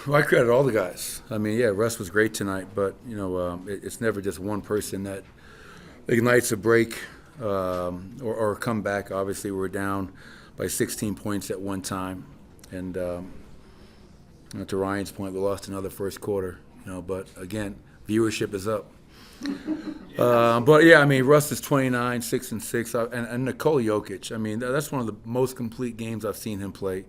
Well, I credit all the guys. I mean, yeah, Russ was great tonight, but it's never just one person that ignites a break or a comeback. Obviously, we were down by 16 points at one time, and to Ryan's point, we lost another first quarter. But again, viewership is up. But yeah, I mean, Russ is 29, 6 and 6, and Nikola Jokic. I mean, that's one of the most complete games I've seen him play.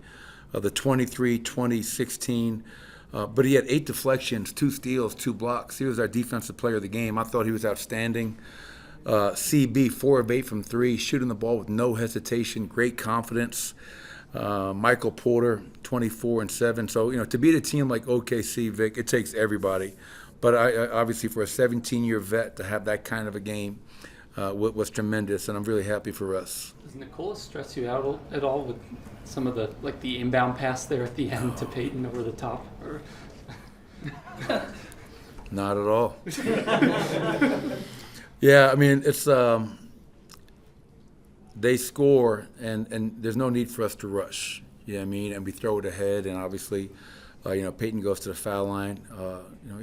The 23, 20, 16. But he had 8 deflections, 2 steals, 2 blocks. He was our defensive player of the game. I thought he was outstanding. CB, 4 of 8 from 3, shooting the ball with no hesitation, great confidence. Michael Porter, 24 and 7. So, to beat a team like OKC, Vic, it takes everybody. But obviously, for a 17-year vet to have that kind of a game was tremendous, and I'm really happy for us. Does Nikola stress you out at all with some of the inbound pass there at the end to Peyton over the top? Or? Not at all. Yeah, I mean, it's they score, and there's no need for us to rush. You know what I mean? And we throw it ahead, and obviously, Peyton goes to the foul line.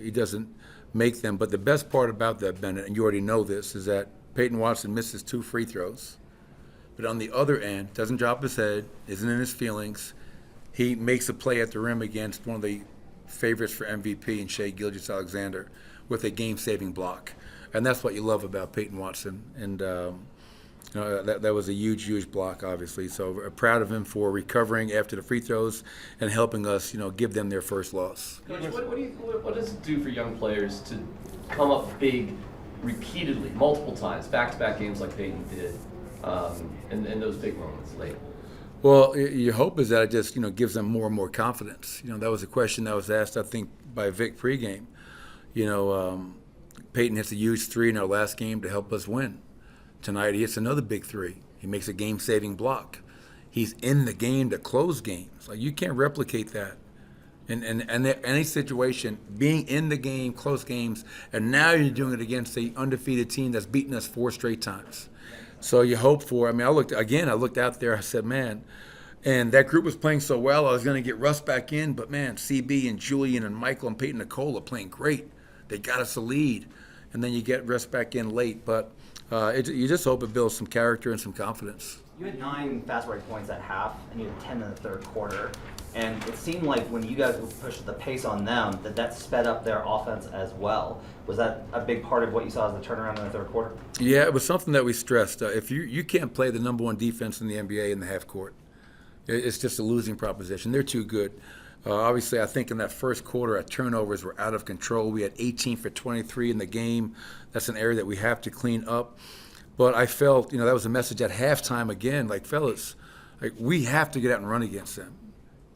He doesn't make them. But the best part about that, Bennett, and you already know this, is that Peyton Watson misses 2 free throws. But on the other end, doesn't drop his head, isn't in his feelings. He makes a play at the rim against one of the favorites for MVP in Shai Gilgeous-Alexander with a game-saving block. And that's what you love about Peyton Watson. And that was a huge, huge block, obviously. So we're proud of him for recovering after the free throws and helping us, give them their first loss. Coach, what does it do for young players to come up big repeatedly, multiple times, back-to-back games like Peyton did, and those big moments late? Well, your hope is that it just, gives them more and more confidence. That was a question that was asked, I think, by Vic pregame. Peyton hits a huge 3 in our last game to help us win. Tonight he hits another big 3. He makes a game-saving block. He's in the game to close games. Like, you can't replicate that in any situation. Being in the game, close games, and now you're doing it against the undefeated team that's beaten us 4 straight times. So you hope for. I mean, I looked out there. I said, man, and that group was playing so well. I was going to get Russ back in, but man, CB and Julian and Michael and Peyton Nikola playing great. They got us a lead, and then you get Russ back in late, but. You just hope it builds some character and some confidence. You had 9 fast break points at half, and you had 10 in the third quarter. And it seemed like when you guys pushed the pace on them, that sped up their offense as well. Was that a big part of what you saw as the turnaround in the third quarter? Yeah, it was something that we stressed. If you can't play the number 1 defense in the NBA in the half court, it's just a losing proposition. They're too good. Obviously, I think in that first quarter, our turnovers were out of control. We had 18 for 23 in the game. That's an area that we have to clean up. But I felt, that was a message at halftime again, like, fellas, we have to get out and run against them.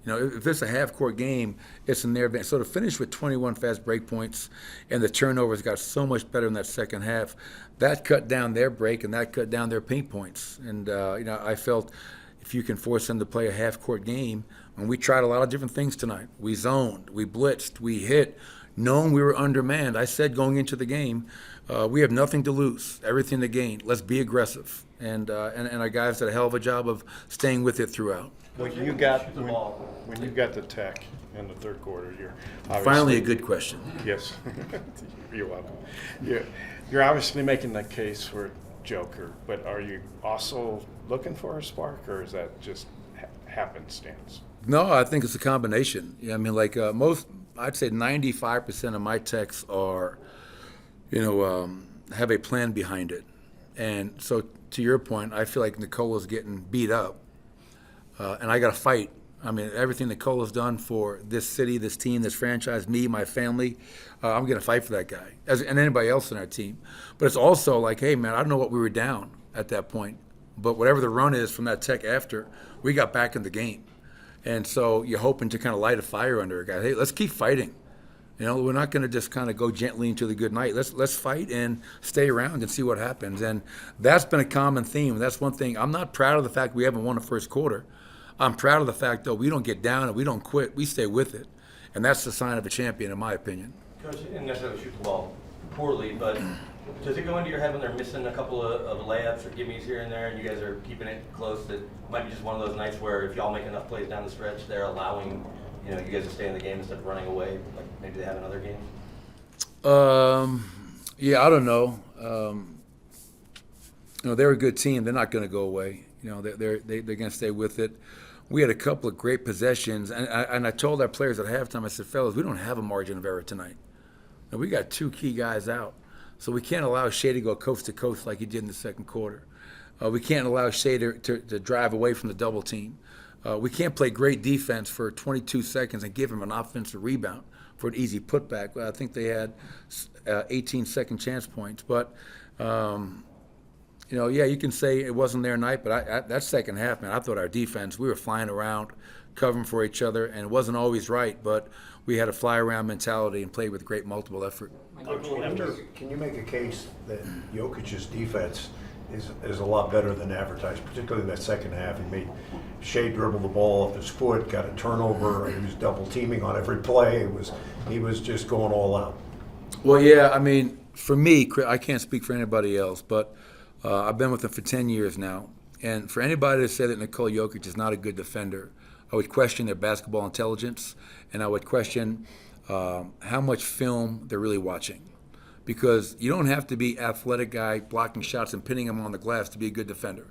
If it's a half-court game, it's in their advantage. So to finish with 21 fast break points and the turnovers got so much better in that second half, that cut down their break and that cut down their paint points. And, I felt if you can force them to play a half-court game, and we tried a lot of different things tonight. We zoned, we blitzed, we hit, knowing we were undermanned. I said going into the game, we have nothing to lose, everything to gain. Let's be aggressive. And our guys did a hell of a job of staying with it throughout. When you got the tech in the third quarter, you're obviously, finally a good question. Yes, you're welcome. You're obviously making the case for Joker, but are you also looking for a spark, or is that just happenstance? No, I think it's a combination. Yeah, I mean, I'd say 95% of my texts are, have a plan behind it. And so, to your point, I feel like Nicola's getting beat up, and I got to fight. I mean, everything Nicola's done for this city, this team, this franchise, me, my family, I'm going to fight for that guy, and anybody else in our team. But it's also like, hey, man, I don't know what we were down at that point, but whatever the run is from that tech after, we got back in the game. And so you're hoping to kind of light a fire under a guy. Hey, let's keep fighting. We're not going to just kind of go gently into the good night. Let's fight and stay around and see what happens. And that's been a common theme. That's one thing. I'm not proud of the fact we haven't won the first quarter. I'm proud of the fact, though, we don't get down and we don't quit. We stay with it. And that's the sign of a champion, in my opinion. Coach, you didn't necessarily shoot the ball poorly, but does it go into your head when they're missing a couple of layups or gimmies here and there, and you guys are keeping it close, that it might be just one of those nights where if y'all make enough plays down the stretch, they're allowing you know, you guys to stay in the game instead of running away, like maybe they have in other games? Yeah, I don't know. You know, they're a good team. They're not going to go away. You know, they're going to stay with it. We had a couple of great possessions, and I told our players at halftime, I said, fellas, we don't have a margin of error tonight. Now, we got 2 key guys out, so we can't allow Shea to go coast to coast like he did in the second quarter. We can't allow Shea to drive away from the double team. We can't play great defense for 22 seconds and give him an offensive rebound for an easy putback. I think they had 18 second chance points. But, you know, yeah, you can say it wasn't their night, but that second half, man, I thought our defense, we were flying around, covering for each other, and it wasn't always right, but we had a fly-around mentality and played with great multiple effort. Can you make a case that Jokic's defense is a lot better than advertised, particularly in that second half? He made Shea dribble the ball off his foot, got a turnover, he was double teaming on every play. He was just going all out. Well, yeah, I mean, for me, I can't speak for anybody else, but I've been with him for 10 years now. And for anybody to say that Nikola Jokic is not a good defender, I would question their basketball intelligence, and I would question how much film they're really watching. Because you don't have to be athletic guy blocking shots and pinning them on the glass to be a good defender.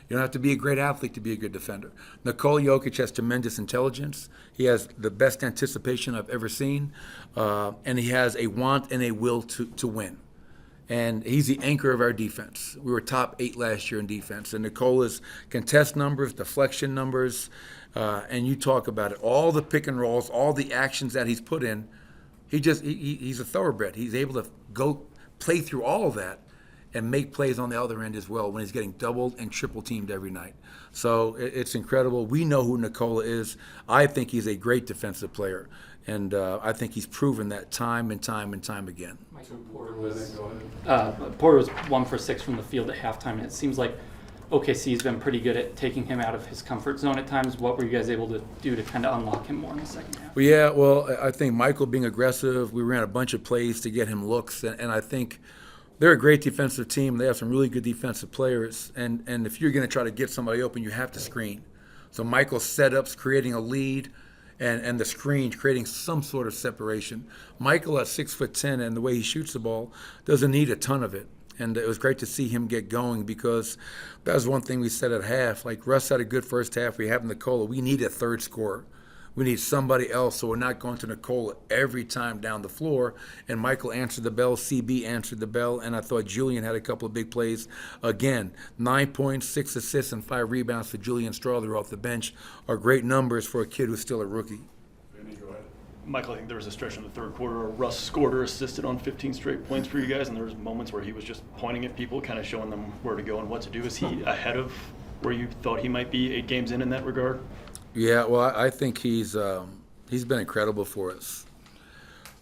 You don't have to be a great athlete to be a good defender. Nikola Jokic has tremendous intelligence. He has the best anticipation I've ever seen, and he has a want and a will to win. And he's the anchor of our defense. We were top 8 last year in defense. And Nikola's contest numbers, deflection numbers, and you talk about it, all the pick and rolls, all the actions that he's put in, he's a thoroughbred. He's able to go play through all of that and make plays on the other end as well when he's getting doubled and triple teamed every night. So it's incredible. We know who Nikola is. I think he's a great defensive player, and I think he's proven that time and time and time again. Porter was 1 for 6 from the field at halftime, and it seems like OKC's been pretty good at taking him out of his comfort zone at times. What were you guys able to do to kind of unlock him more in the second half? Well, yeah, well, I think Michael being aggressive, we ran a bunch of plays to get him looks, and I think they're a great defensive team. They have some really good defensive players, and if you're going to try to get somebody open, you have to screen. So Michael's setups, creating a lead, and the screens, creating some sort of separation. Michael at 6'10", and the way he shoots the ball, doesn't need a ton of it. And it was great to see him get going, because that was one thing we said at half. Like, Russ had a good first half. We have Nikola. We need a third scorer. We need somebody else, so we're not going to Nikola every time down the floor. And Michael answered the bell. CB answered the bell. And I thought Julian had a couple of big plays. Again, 9 points, 6 assists, and 5 rebounds for Julian Strawther off the bench are great numbers for a kid who's still a rookie. Michael, I think there was a stretch in the third quarter where Russ scored or assisted on 15 straight points for you guys, and there was moments where he was just pointing at people, kind of showing them where to go and what to do. Is he ahead of where you thought he might be 8 games in that regard? Yeah, well, I think he's been incredible for us.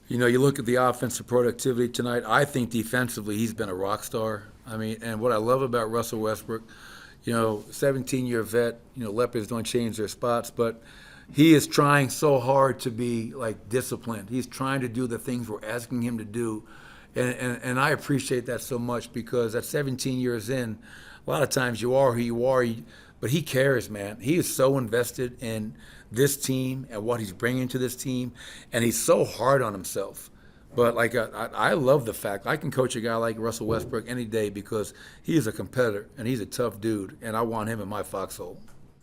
You know, you look at the offensive productivity tonight. I think defensively he's been a rock star. I mean, and what I love about Russell Westbrook, you know, 17-year vet, you know, leopards don't change their spots, but he is trying so hard to be, like, disciplined. He's trying to do the things we're asking him to do. And I appreciate that so much, because at 17 years in, a lot of times you are who you are, but he cares, man. He is so invested in this team and what he's bringing to this team, and he's so hard on himself. But, like, I love the fact I can coach a guy like Russell Westbrook any day, because he is a competitor and he's a tough dude, and I want him in my foxhole.